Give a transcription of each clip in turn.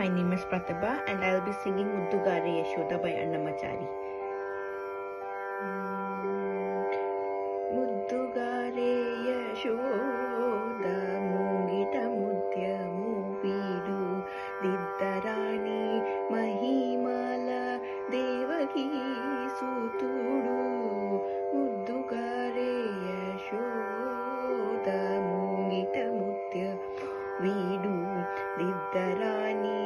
My name is Pratibha and I'll be singing Muddugare Yashoda by Annamachari. ముద్దుగారే Yashoda ముంగిట ముత్యము వీడు దిద్దరాణి మహిమల దేవకీ సూతుడు. ముద్దుగారే యశోద ముంగిట ముత్యము వీడు దిద్దరాణి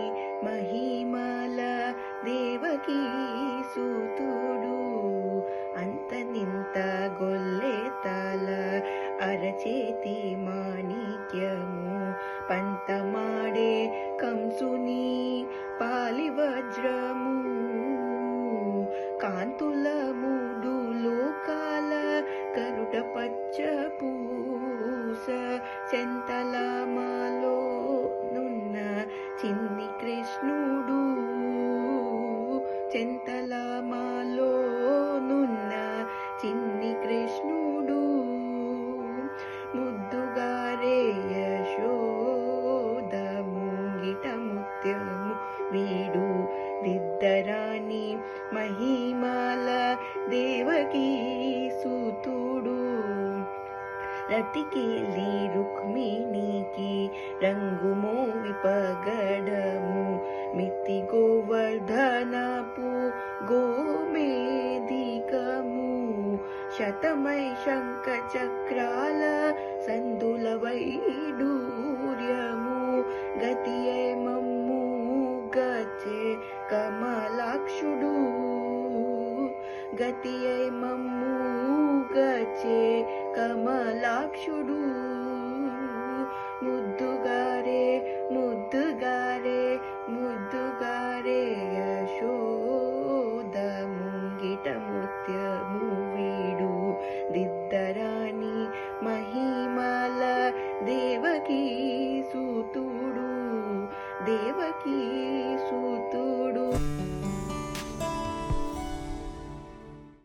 మహిమల దేవకీ సూతుడు. అంతనింత గొల్లె తల అరచేతి మాణిక్యము పంతమాడే కంసుని పాలి వజ్రము. కాంతుల మూడు లోకాల కరుట పచ్చ పూస చెంతలమాలో నున్న చిన్ని కృష్ణుడు. చెంతలమాలో నున్న చిన్ని కృష్ణుడు. ముద్దుగారే యశోద ముంగిట ముత్యము వీడు దిద్దరాణి మహిమల దేవకీ సూతుడు. రతికేలి రుక్మిణికి రంగు మోవి పగడము మిత్తి గోవర్ధనపు గోమేధికము. శతమై శంఖ చక్రాల సందుల వైడూర్యము గతియే మమ్ము గచ్చే కమలాక్షుడు. గతియే మమ్ము గచ్చే కమలాక్షుడు. ముద్దుగారే ముద్దుగారే ముద్దుగారే యశోద ముంగిట ముత్యము వీడు దిద్దరాణి మహిమల దేవకీ సూతుడు. దేవకీ సూతుడు.